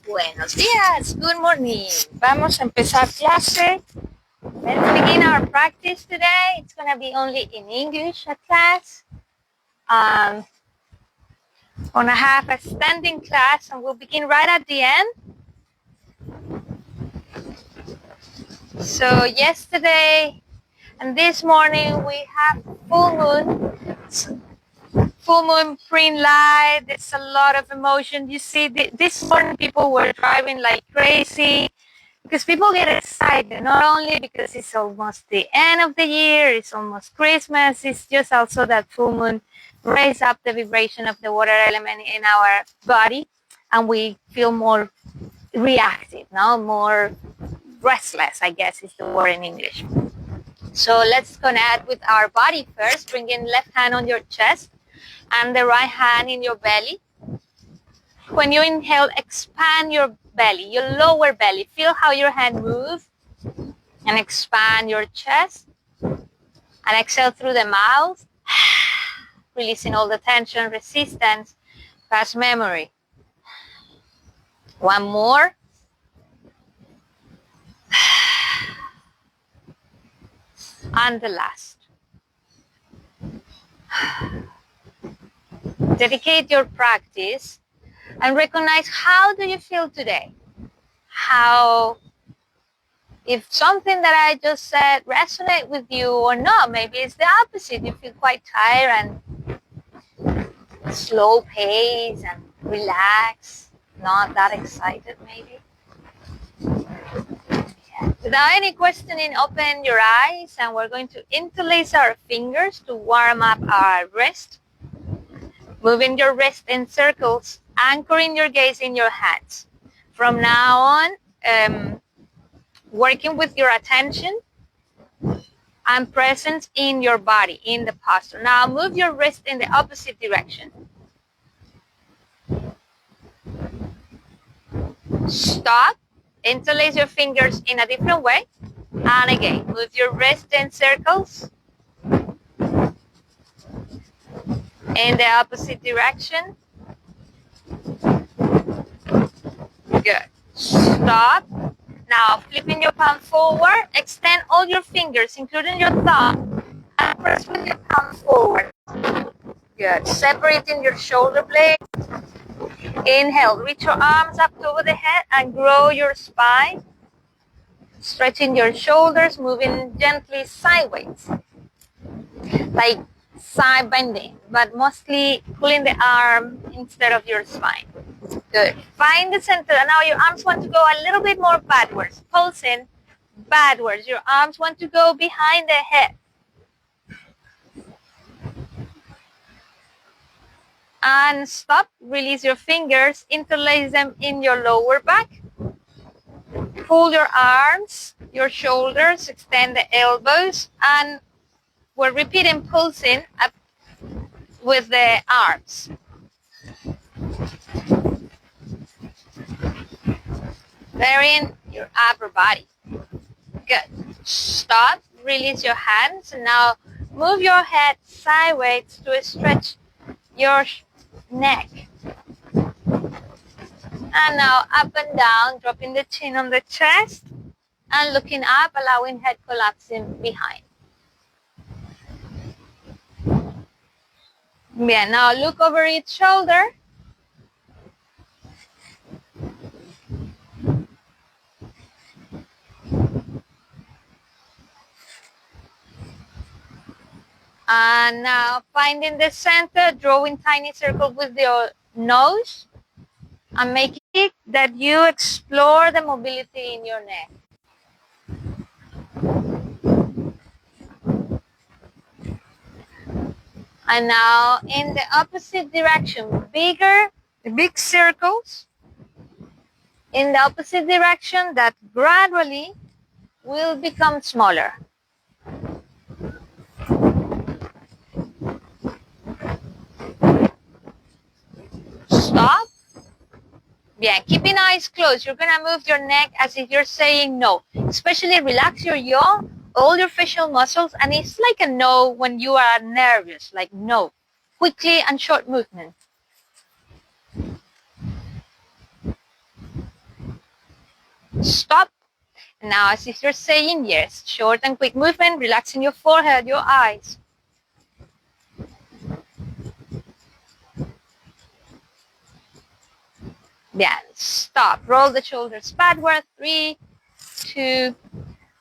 Buenos días, good morning. Vamos a empezar clase. Let's begin our practice today. It's going to be only in English at class. Going to have a standing class and we'll begin right at the end. So yesterday and this morning we have full moon, green light. There's a lot of emotion. You see, this morning people were driving like crazy because people get excited, not only because it's almost the end of the year, it's almost Christmas, it's just also that full moon raise up the vibration of the water element in our body and we feel more reactive, no? More restless, I guess is the word in English. So let's connect with our body first. Bring in left hand on your chest and the right hand in your belly. When you inhale, expand your belly, your lower belly. Feel how your hand moves and expand your chest. And exhale through the mouth, releasing all the tension, resistance, past memory. One more. And the last. Dedicate your practice and recognize how do you feel today. How, if something that I just said resonate with you or not, maybe it's the opposite. You feel quite tired and slow pace and relaxed, not that excited maybe. Without any questioning, open your eyes and we're going to interlace our fingers to warm up our wrist. Moving your wrist in circles, anchoring your gaze in your hands. From now on, working with your attention and presence in your body, in the posture. Now move your wrist in the opposite direction. Stop. Interlace your fingers in a different way. And again, move your wrist in circles. In the opposite direction. Good. Stop. Now, flipping your palm forward. Extend all your fingers, including your thumb. And press with your palm forward. Good. Separating your shoulder blades. Inhale, reach your arms up over the head and grow your spine. Stretching your shoulders, moving gently sideways. Like side bending, but mostly pulling the arm instead of your spine. Good. Find the center. And now your arms want to go a little bit more backwards. Pulsing backwards. Your arms want to go behind the head. And stop, release your fingers, interlace them in your lower back. Pull your arms, your shoulders, extend the elbows, and we're repeating pulsing up with the arms. Varying your upper body. Good. Stop, release your hands, and now move your head sideways to stretch your neck. And now up and down, dropping the chin on the chest and looking up, allowing head collapsing behind. Yeah, now look over each shoulder. And now finding the center, drawing tiny circles with your nose and making it that you explore the mobility in your neck. And now in the opposite direction, big circles in the opposite direction that gradually will become smaller. Stop. Bien, keeping eyes closed. You're gonna move your neck as if you're saying no. Especially relax your jaw, all your facial muscles, and it's like a no when you are nervous, like no. Quickly and short movement. Stop. Now as if you're saying yes. Short and quick movement, relaxing your forehead, your eyes. Bien, stop. Roll the shoulders backward. 3, 2,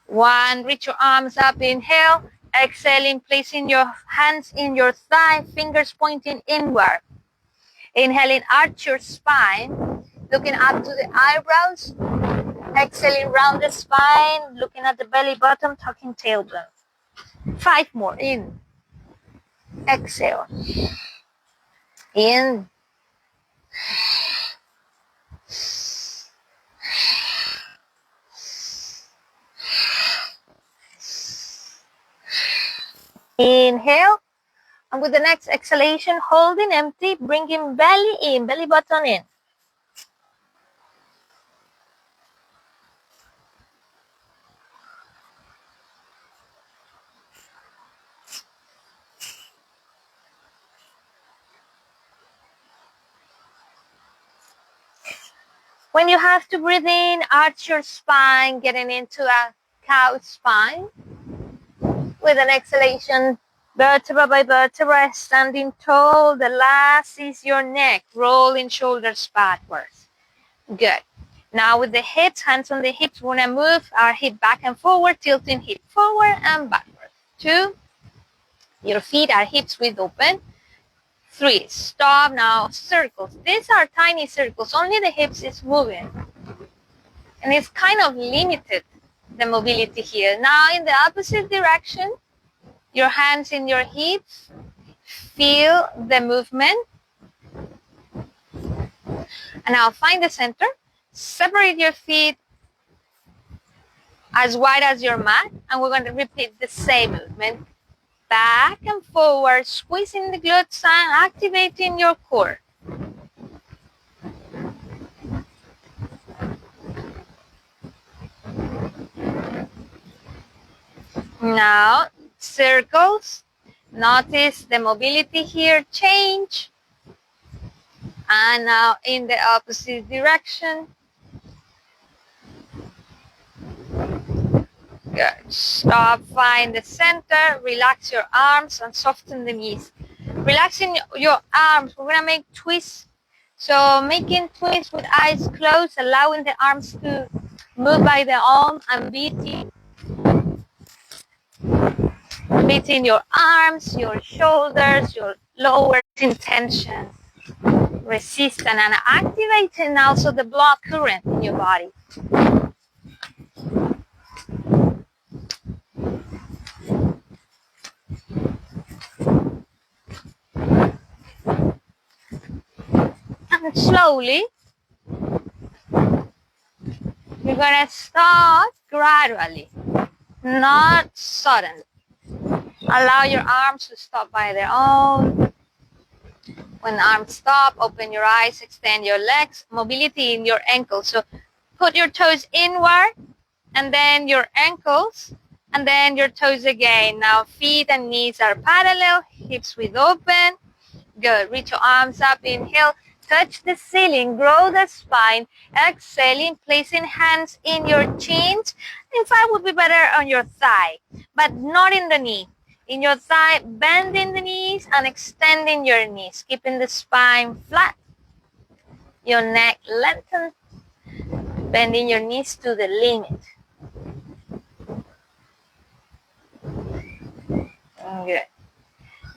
1. Reach your arms up. Inhale. Exhaling, placing your hands in your thigh, fingers pointing inward. Inhaling, arch your spine, looking up to the eyebrows. Exhaling, round the spine, looking at the belly button, tucking tailbone. 5 more. In. Exhale. In. Inhale. And with the next exhalation, holding empty, bringing belly in, belly button in. When you have to breathe in, arch your spine, getting into a cow spine. With an exhalation, vertebra by vertebra, standing tall. The last is your neck, rolling shoulders backwards. Good. Now with the hips, hands on the hips, we're going to move our hip back and forward, tilting hip forward and backward. 2, your feet are hips width open. 3, stop. Now circles. These are tiny circles, only the hips is moving. And it's kind of limited, the mobility here. Now in the opposite direction, your hands in your hips, feel the movement. And now find the center. Separate your feet as wide as your mat, and we're going to repeat the same movement. Back and forward, squeezing the glutes and activating your core. Now, circles. Notice the mobility here change. And now in the opposite direction. Good. Stop, find the center, relax your arms and soften the knees. Relaxing your arms, we're gonna make twists. So making twists with eyes closed, allowing the arms to move by their own and beating your arms, your shoulders, your lower tension. Resist and activating also the blood current in your body. And slowly, you're going to start gradually, not suddenly. Allow your arms to stop by their own. When arms stop, open your eyes, extend your legs, mobility in your ankles. So put your toes inward, and then your ankles, and then your toes again. Now feet and knees are parallel, hips width open. Good. Reach your arms up, inhale. Touch the ceiling, grow the spine. Exhaling, placing hands in your chins. In fact, would be better on your thigh, but not in the knee. In your thigh, bending the knees and extending your knees, keeping the spine flat, your neck lengthened, bending your knees to the limit. Good.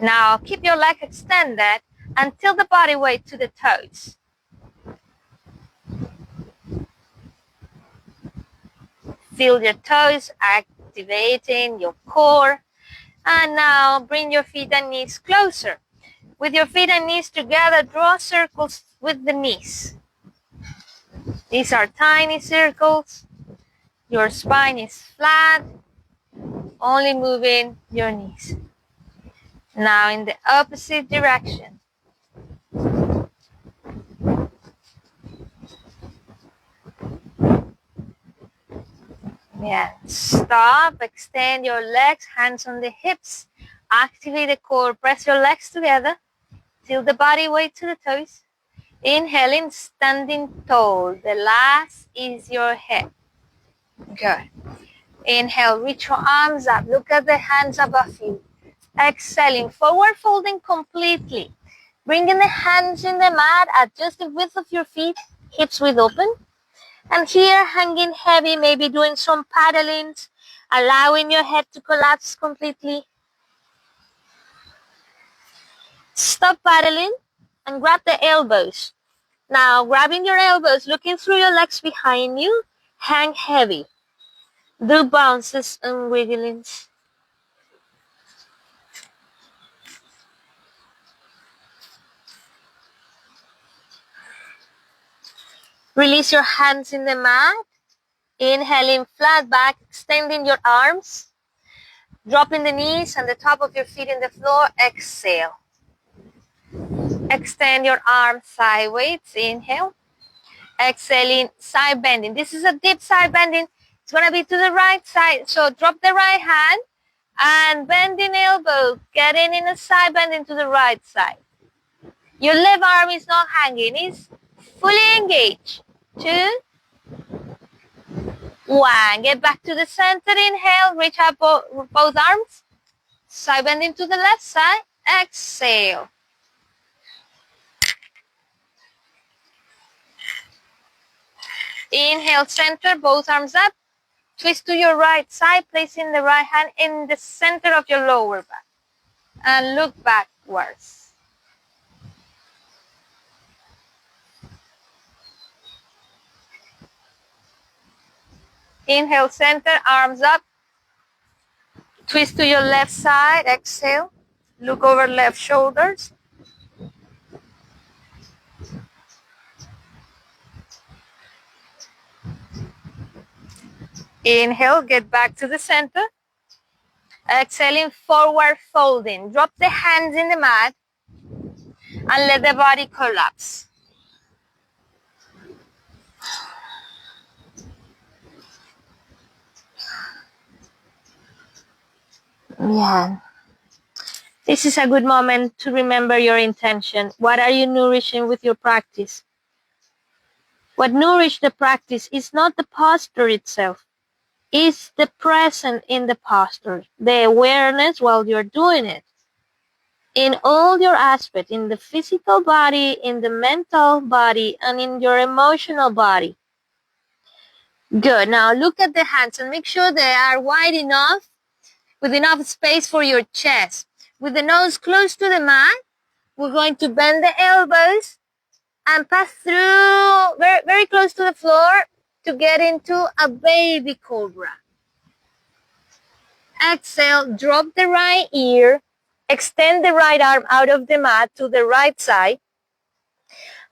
Now keep your leg extended and tilt the body weight to the toes. Feel your toes activating your core. And now bring your feet and knees closer. With your feet and knees together, draw circles with the knees. These are tiny circles. Your spine is flat, only moving your knees. Now in the opposite direction. Yeah. Stop. Extend your legs, hands on the hips. Activate the core. Press your legs together. Tilt the body weight to the toes. Inhaling, standing tall. The last is your head. Good. Inhale, reach your arms up. Look at the hands above you. Exhaling, forward folding completely. Bringing the hands in the mat. Adjust the width of your feet. Hips width open. And here, hanging heavy, maybe doing some paddlings, allowing your head to collapse completely. Stop paddling and grab the elbows. Now, grabbing your elbows, looking through your legs behind you, hang heavy. Do bounces and wigglings. Release your hands in the mat. Inhaling flat back, extending your arms. Dropping the knees and the top of your feet in the floor. Exhale. Extend your arms sideways. Inhale. Exhaling, side bending. This is a deep side bending. It's going to be to the right side. So drop the right hand and bending elbow. Getting in a side bending to the right side. Your left arm is not hanging. It's fully engaged. 2, 1. Get back to the center. Inhale. Reach up both arms. Side bending to the left side. Exhale. Inhale, center, both arms up. Twist to your right side, placing the right hand in the center of your lower back. And look backwards. Inhale, center, arms up. Twist to your left side, exhale. Look over left shoulders. Inhale, get back to the center. Exhaling, forward folding. Drop the hands in the mat and let the body collapse. Yeah. This is a good moment to remember your intention. What are you nourishing with your practice? What nourishes the practice is not the posture itself. It's the present in the posture, the awareness while you're doing it. In all your aspects, in the physical body, in the mental body, and in your emotional body. Good. Now look at the hands and make sure they are wide enough, with enough space for your chest. With the nose close to the mat, we're going to bend the elbows and pass through very, very close to the floor to get into a baby cobra. Exhale, drop the right ear, extend the right arm out of the mat to the right side,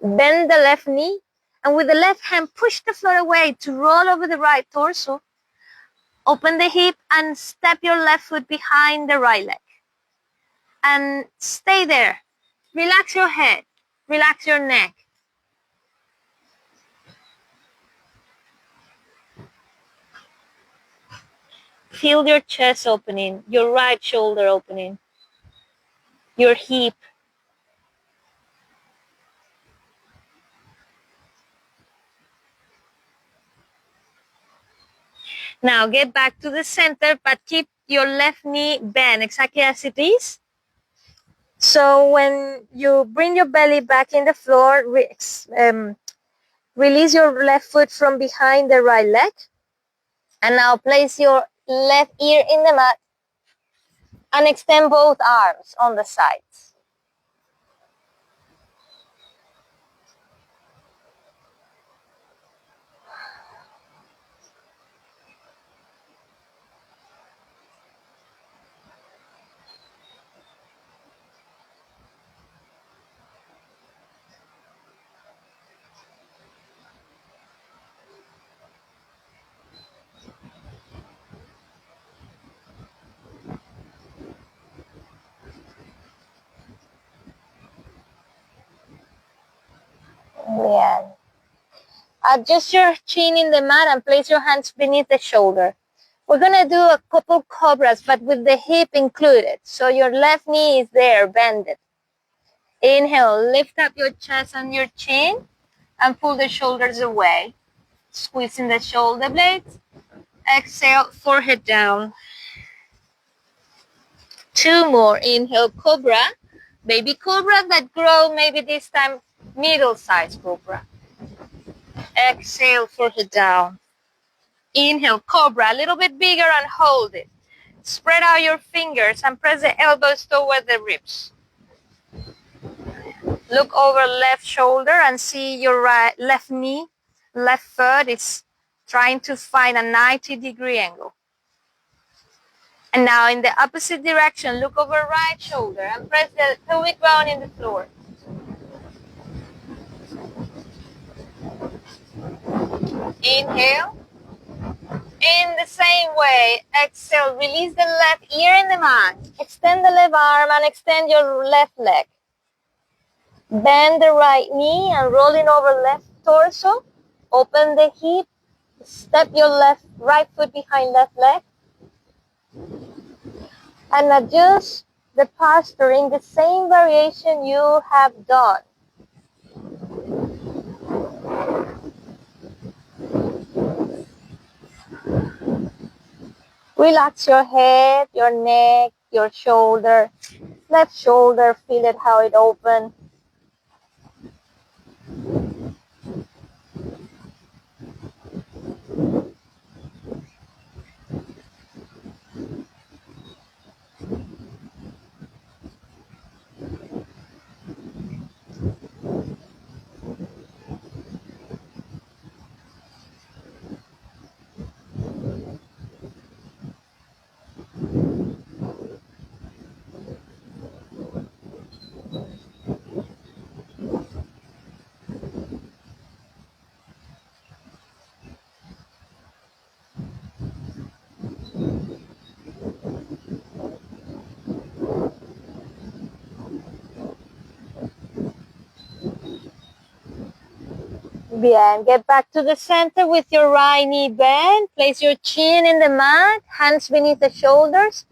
bend the left knee, and with the left hand push the floor away to roll over the right torso. Open the hip and step your left foot behind the right leg. And stay there. Relax your head. Relax your neck. Feel your chest opening, your right shoulder opening, your hip. Now get back to the center, but keep your left knee bent exactly as it is. So when you bring your belly back in the floor, release your left foot from behind the right leg. And now place your left ear in the mat and extend both arms on the sides. Yeah. Adjust your chin in the mat and place your hands beneath the shoulder. We're gonna do a couple cobras, but with the hip included. So your left knee is there, bended. Inhale, lift up your chest and your chin and pull the shoulders away. Squeezing the shoulder blades. Exhale, forehead down. 2 more. Inhale, cobra. Baby cobra that grow, maybe this time middle-sized cobra. Exhale, forehead down. Inhale, cobra, a little bit bigger and hold it. Spread out your fingers and press the elbows toward the ribs. Look over left shoulder and see your left knee, left foot is trying to find a 90-degree angle. And now in the opposite direction, look over right shoulder and press the pelvic bone in the floor. Inhale. In the same way, exhale, release the left ear in the mat. Extend the left arm and extend your left leg. Bend the right knee and rolling over left torso. Open the hip. Step your right foot behind left leg. And adjust the posture in the same variation you have done. Relax your head, your neck, your shoulder. Left shoulder, feel it how it opens. Bien, get back to the center with your right knee bent. Place your chin in the mat, hands beneath the shoulders.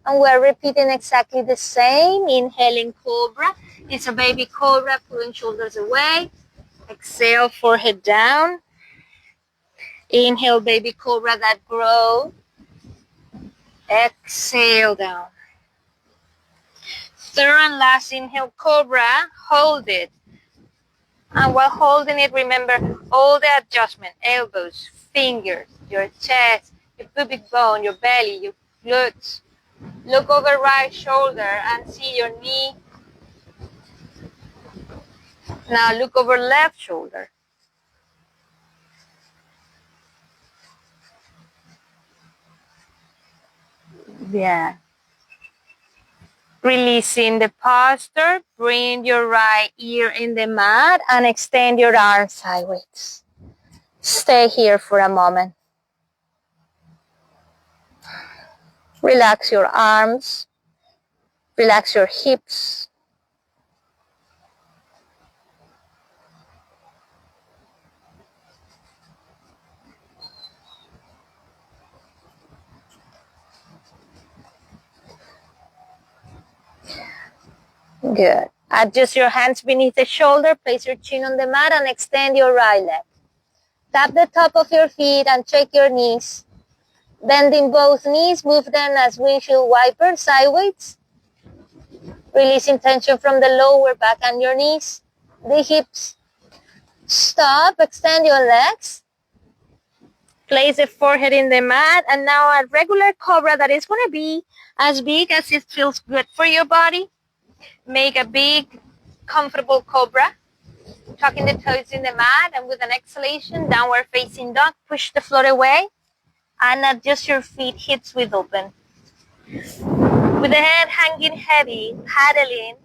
And we're repeating exactly the same. Inhaling cobra. It's a baby cobra, pulling shoulders away. Exhale, forehead down. Inhale, baby cobra that grow. Exhale down. Third and last inhale, cobra. Hold it. And while holding it, remember all the adjustment, elbows, fingers, your chest, your pubic bone, your belly, your glutes. Look over right shoulder and see your knee. Now look over left shoulder. Yeah. Releasing the posture, bring your right ear in the mat and extend your arms sideways. Stay here for a moment. Relax your arms, relax your hips. Good. Adjust your hands beneath the shoulder, place your chin on the mat and extend your right leg. Tap the top of your feet and shake your knees. Bending both knees, move them as windshield wipers sideways. Releasing tension from the lower back and your knees, the hips. Stop, extend your legs. Place the forehead in the mat and now a regular cobra that is going to be as big as it feels good for your body. Make a big, comfortable cobra. Tucking the toes in the mat and with an exhalation, downward facing dog, push the floor away and adjust your feet, hips width open. With the head hanging heavy, paddling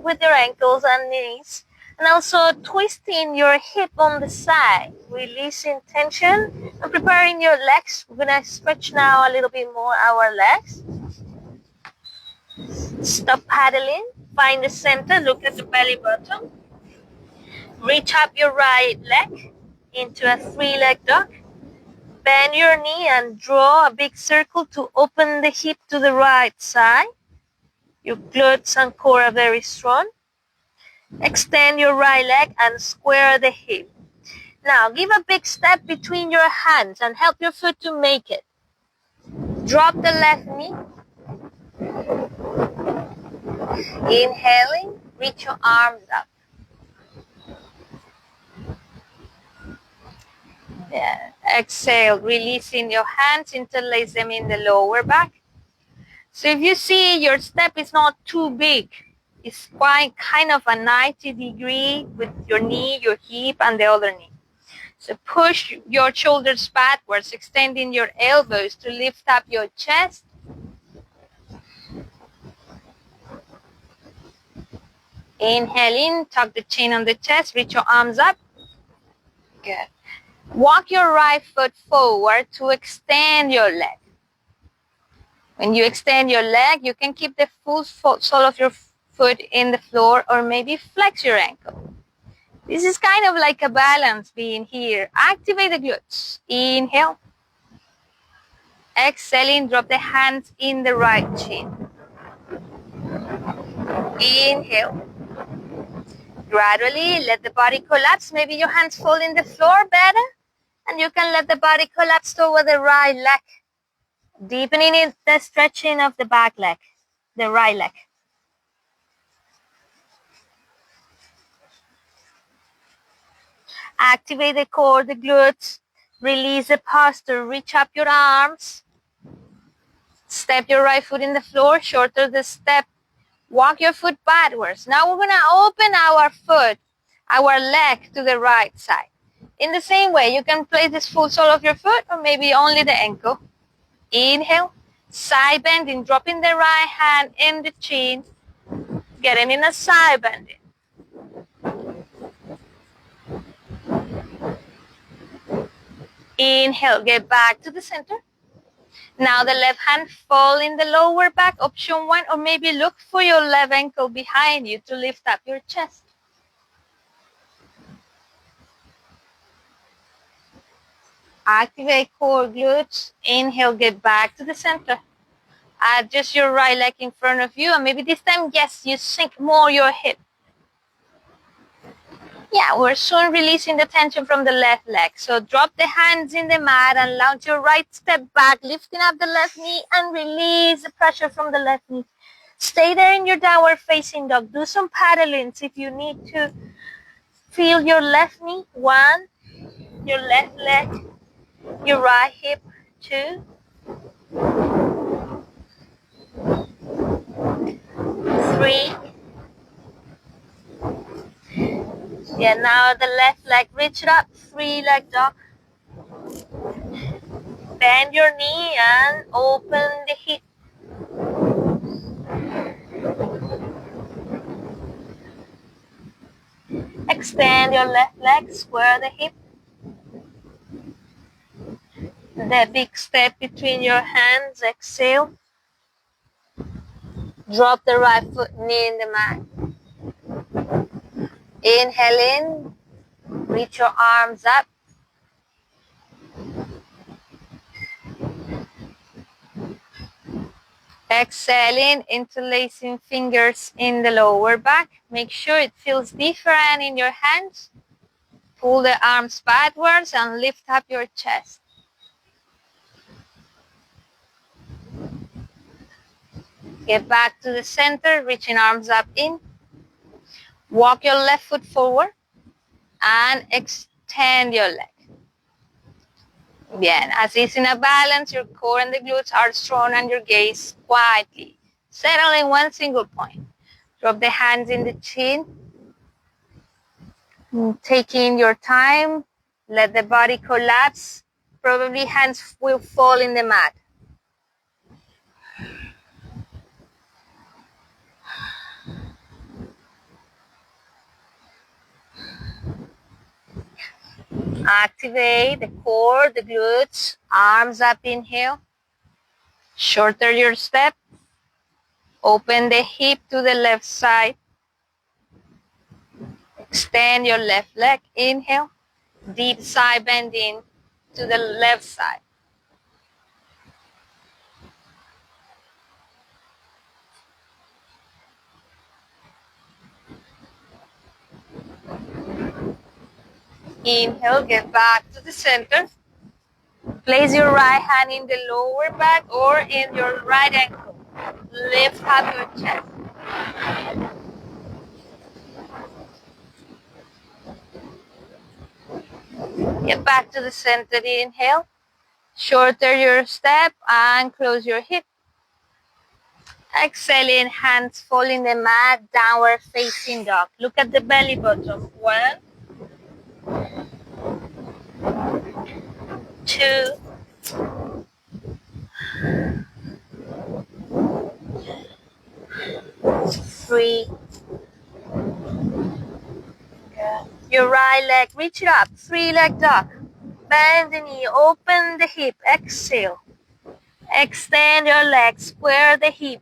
with your ankles and knees, and also twisting your hip on the side, releasing tension and preparing your legs. We're going to stretch now a little bit more our legs. Stop paddling, find the center, look at the belly button. Reach up your right leg into a 3-leg dog. Bend your knee and draw a big circle to open the hip to the right side. Your glutes and core are very strong. Extend your right leg and square the hip. Now give a big step between your hands and help your foot to make it. Drop the left knee. Inhaling, reach your arms up. Yeah. Exhale, releasing your hands, interlace them in the lower back. So if you see your step is not too big, it's quite kind of a 90-degree with your knee, your hip, and the other knee. So push your shoulders backwards, extending your elbows to lift up your chest. Inhale in, tuck the chin on the chest, reach your arms up. Good. Walk your right foot forward to extend your leg. When you extend your leg, you can keep the full sole of your foot in the floor or maybe flex your ankle. This is kind of like a balance being here. Activate the glutes. Inhale. Exhaling, drop the hands in the right chin. Inhale. Gradually, let the body collapse. Maybe your hands fall in the floor better. And you can let the body collapse toward the right leg. Deepening in the stretching of the back leg, the right leg. Activate the core, the glutes. Release the posture. Reach up your arms. Step your right foot in the floor. Shorter the step. Walk your foot backwards. Now we're going to open our foot, our leg to the right side. In the same way, you can place this full sole of your foot or maybe only the ankle. Inhale. Side bending. Dropping the right hand in the chin. Getting in a side bending. Inhale, get back to the center. Now the left hand fall in the lower back, option 1, or maybe look for your left ankle behind you to lift up your chest. Activate core glutes. Inhale, get back to the center. Adjust your right leg in front of you, and maybe this time, yes, you sink more your hip. Yeah, we're soon releasing the tension from the left leg. So drop the hands in the mat and launch your right step back, lifting up the left knee and release the pressure from the left knee. Stay there in your downward facing dog. Do some paddlings if you need to. Feel your left knee, 1, your left leg, your right hip, 2, 3. Yeah, now the left leg, reach it up, 3-leg dog. Bend your knee and open the hip. Extend your left leg, square the hip. The big step between your hands, exhale. Drop the right foot, knee in the mat. Inhale in, reach your arms up. Exhaling, interlacing fingers in the lower back. Make sure it feels different in your hands. Pull the arms backwards and lift up your chest. Get back to the center, reaching arms up in. Walk your left foot forward and extend your leg. Bien, as is in a balance, your core and the glutes are strong and your gaze quietly. Settle in one single point. Drop the hands in the chin. Taking your time, let the body collapse. Probably hands will fall in the mat. Activate the core, the glutes, arms up, inhale. Shorter your step. Open the hip to the left side. Extend your left leg, inhale. Deep side bending. to the left side. Inhale, get back to the center. Place your right hand in the lower back or in your right ankle. Lift up your chest. Get back to the center. Inhale. Shorter your step and close your hip. Exhaling, hands fall in the mat, downward facing dog. Look at the belly button. 1, 2, 3. Good. Your right leg, reach it up. 3-leg dog. Bend the knee, open the hip. Exhale. Extend your legs, square the hip.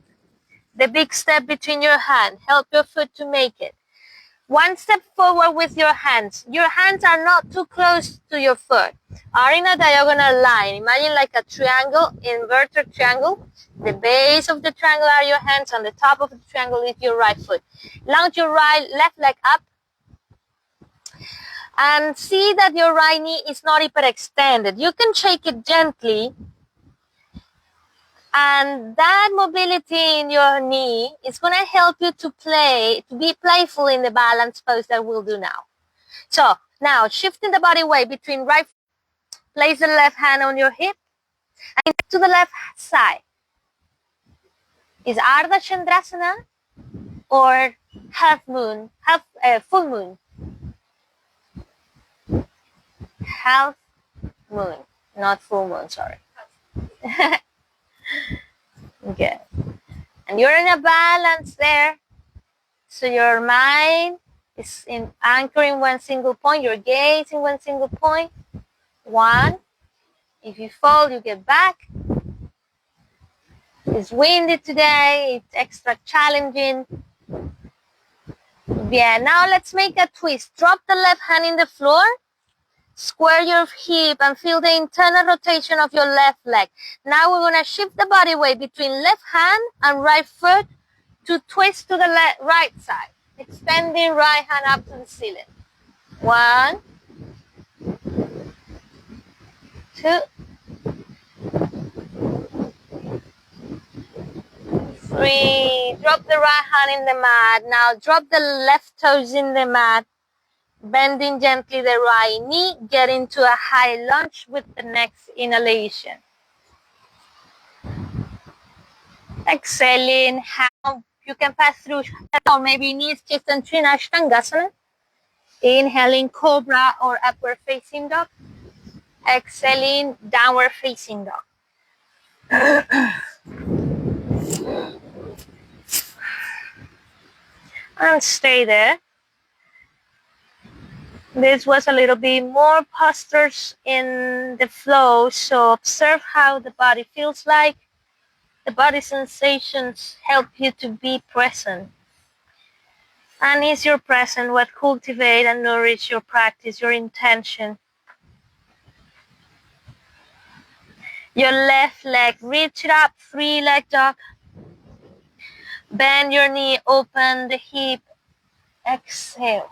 The big step between your hands. Help your foot to make it. 1 step forward with your hands. Your hands are not too close to your foot. Are in a diagonal line. Imagine like a triangle, inverted triangle. The base of the triangle are your hands, and the top of the triangle is your right foot. Launch your left leg up. And see that your right knee is not hyperextended. You can shake it gently. And that mobility in your knee is going to help you to be playful in the balance pose that we'll do now. So now shifting the body weight between right, place the left hand on your hip and to the left side. Is Ardha Chandrasana or full moon? Half moon, not full moon, sorry. Good. And you're in a balance there. So your mind is anchoring one single point, your gaze in one single point. 1. If you fall, you get back. It's windy today, it's extra challenging. Yeah, now let's make a twist. Drop the left hand in the floor. Square your hip and feel the internal rotation of your left leg. Now we're going to shift the body weight between left hand and right foot to twist to the right side. Extending right hand up to the ceiling. 1, 2, 3. Drop the right hand in the mat. Now drop the left toes in the mat. Bending gently the right knee. Get into a high lunge with the next inhalation. Exhaling. You can pass through or maybe knees, chest and chin, Ashtangasana. Inhaling cobra or upward facing dog. Exhaling downward facing dog. And stay there. This was a little bit more postures in the flow, so observe how the body feels like. The body sensations help you to be present. And is your present what cultivate and nourish your practice, your intention? Your left leg, reach it up, 3-leg dog. Bend your knee, open the hip, exhale.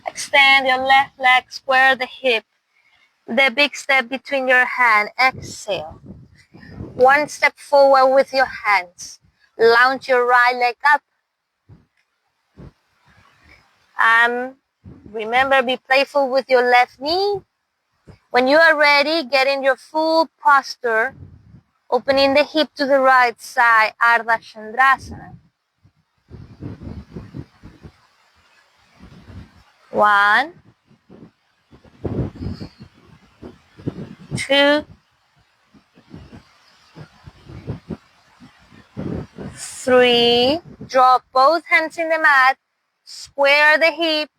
Extend your left leg, square the hip. The big step between your hands, exhale. 1 step forward with your hands. Launch your right leg up. And remember, be playful with your left knee. When you are ready, get in your full posture, opening the hip to the right side, Ardha Chandrasana. 1, 2, 3. Drop both hands in the mat. Square the hip.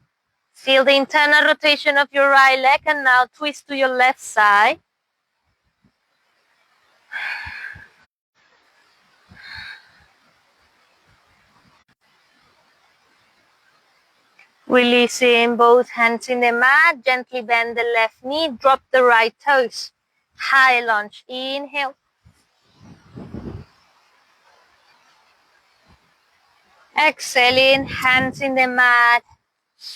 Feel the internal rotation of your right leg, and now twist to your left side. Releasing both hands in the mat, gently bend the left knee, drop the right toes. High lunge, inhale. Exhaling, hands in the mat.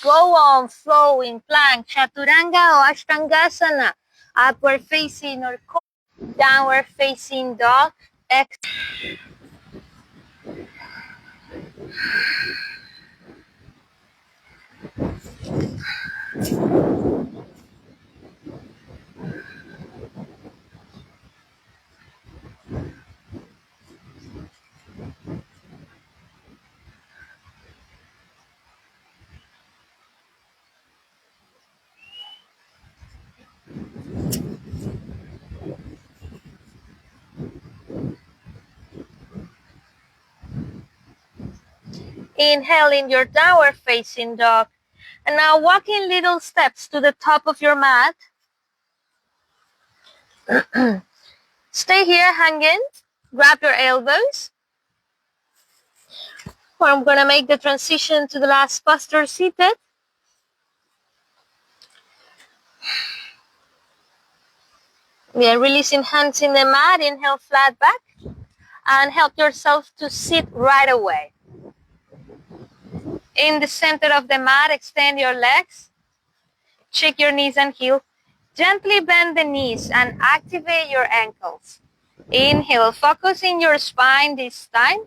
Go on, flowing, plank, chaturanga or ashtangasana. Upward facing or downward facing dog. Inhale in your downward facing dog. And now walk in little steps to the top of your mat. Stay here hanging. Grab your elbows. I'm going to make the transition to the last posture seated. Then releasing hands in the mat. Inhale, flat back. And help yourself to sit right away. In the center of the mat, extend your legs. Check your knees and heels. Gently bend the knees and activate your ankles. Inhale, focus in your spine this time.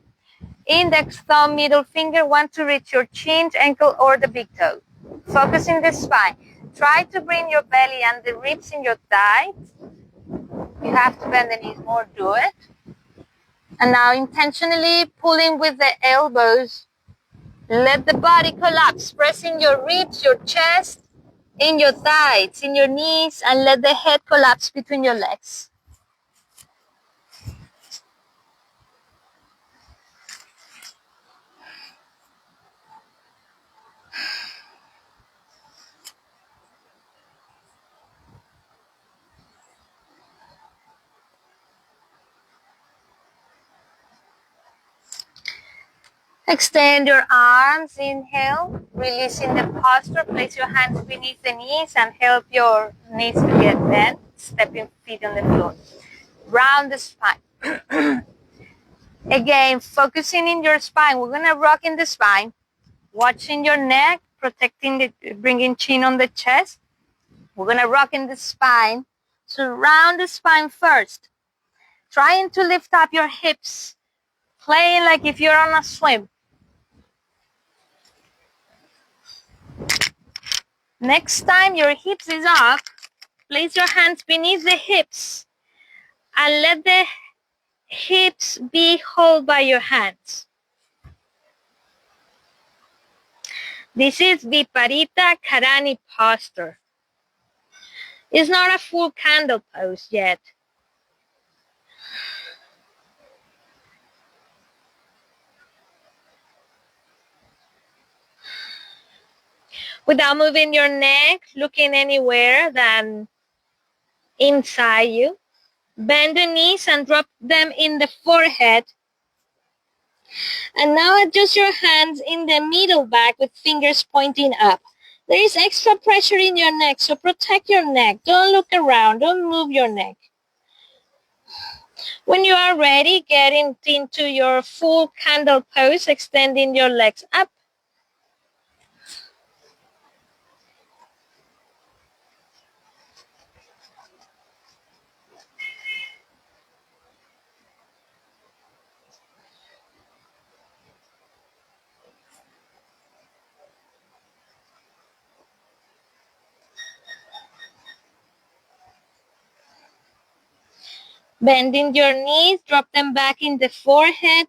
Index, thumb, middle finger want to reach your chin, ankle, or the big toe. Focus in the spine. Try to bring your belly and the ribs in your thighs. You have to bend the knees more, do it. And now intentionally pulling with the elbows. Let the body collapse, pressing your ribs, your chest, in your thighs, in your knees, and let the head collapse between your legs. Extend your arms, inhale, releasing the posture. Place your hands beneath the knees and help your knees to get bent, stepping feet on the floor. Round the spine. Again, focusing in your spine. We're going to rock in the spine, watching your neck, bringing chin on the chest. We're going to rock in the spine. So round the spine first. Trying to lift up your hips, playing like if you're on a swim. Next time your hips is up, place your hands beneath the hips and let the hips be held by your hands. This is Viparita Karani posture. It's not a full candle pose yet. Without moving your neck, looking anywhere than inside you. Bend the knees and drop them in the forehead. And now adjust your hands in the middle back with fingers pointing up. There is extra pressure in your neck, so protect your neck. Don't look around. Don't move your neck. When you are ready, get into your full candle pose, extending your legs up. Bending your knees, drop them back in the forehead.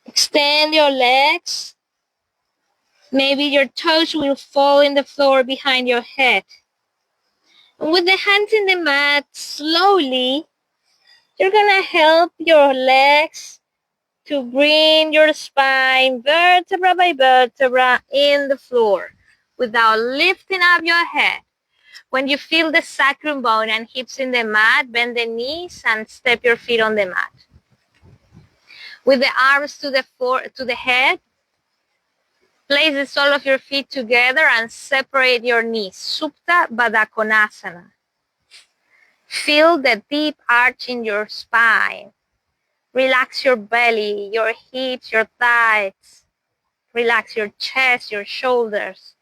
Extend your legs. Maybe your toes will fall in the floor behind your head. And with the hands in the mat, slowly, you're going to help your legs to bring your spine vertebra by vertebra in the floor without lifting up your head. When you feel the sacrum bone and hips in the mat, bend the knees and step your feet on the mat. With the arms to the head, Place the sole of your feet together and separate your knees. Supta Baddha Konasana. Feel the deep arch in your spine. Relax your belly, your hips, your thighs. Relax your chest, your shoulders,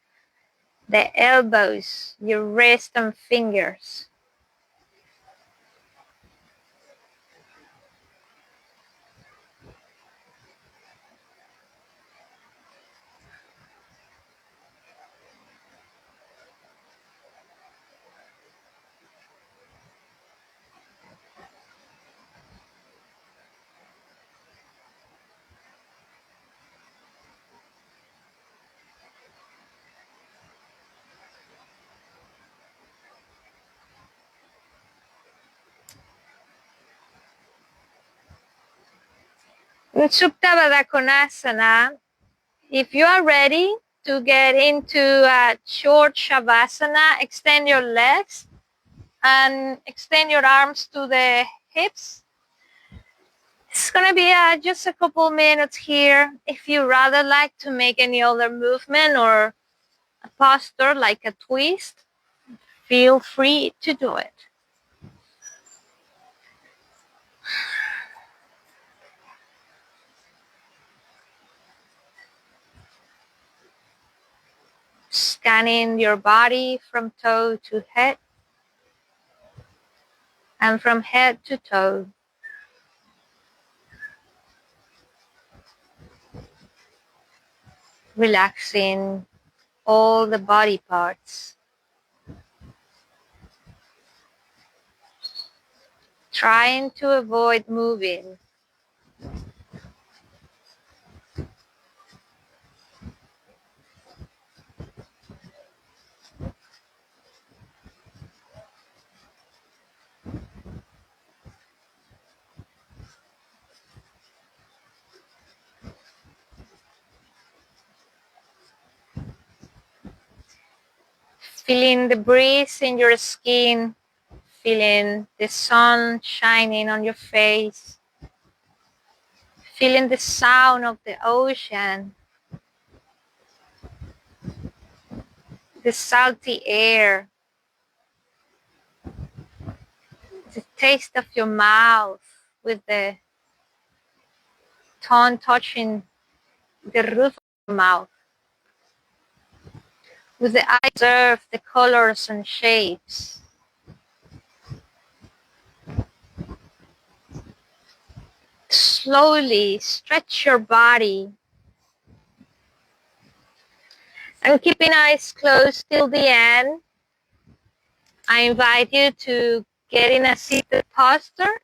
the elbows, your wrists and fingers. In Supta Baddha Konasana, if you are ready to get into a short Shavasana, extend your legs and extend your arms to the hips. It's going to be just a couple minutes here. If you rather like to make any other movement or a posture like a twist, feel free to do it. Scanning your body from toe to head and from head to toe. Relaxing all the body parts. Trying to avoid moving. Feeling the breeze in your skin, feeling the sun shining on your face, feeling the sound of the ocean, the salty air, the taste of your mouth with the tongue touching the roof of your mouth, with the eye observe the colors and shapes. Slowly stretch your body and keeping eyes closed till the end. I invite you to get in a seated posture.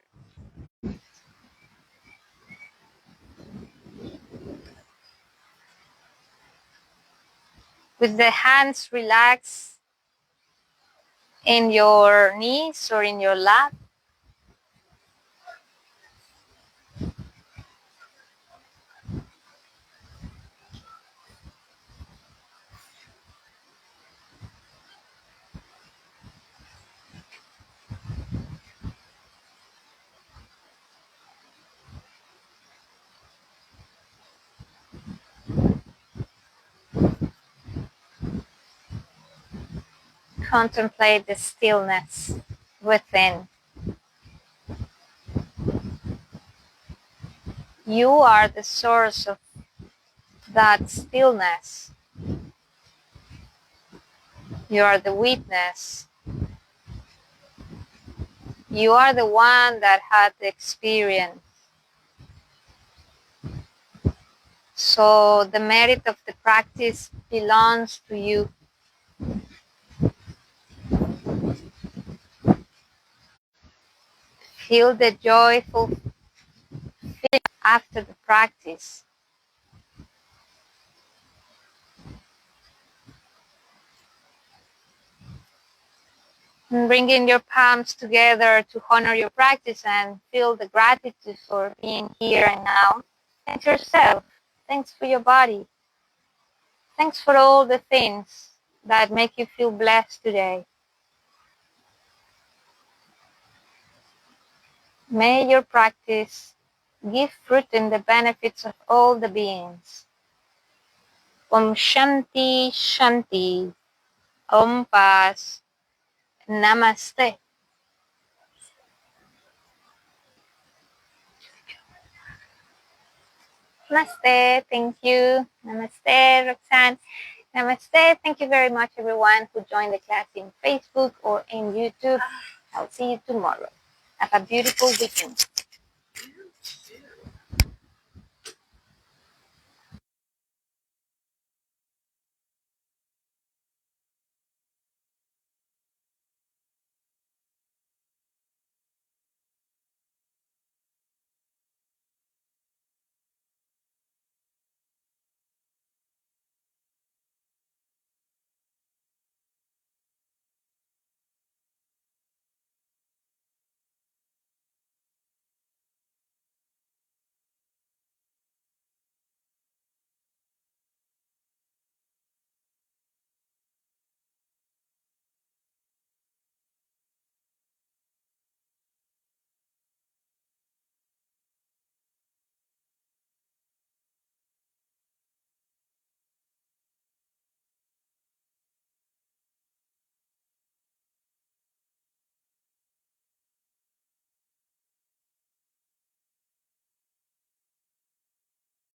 With the hands relaxed in your knees or in your lap. Contemplate the stillness within. You are the source of that stillness. You are the witness. You are the one that had the experience. So the merit of the practice belongs to you. Feel the joyful feeling after the practice. And bringing your palms together to honor your practice and feel the gratitude for being here and now. Thanks yourself. Thanks for your body. Thanks for all the things that make you feel blessed today. May your practice give fruit in the benefits of all the beings. Om Shanti Shanti. Om Paz. Namaste. Namaste. Thank you. Namaste, Roxanne. Namaste. Thank you very much, everyone who joined the class in Facebook or in YouTube. I'll see you tomorrow. Have a beautiful weekend.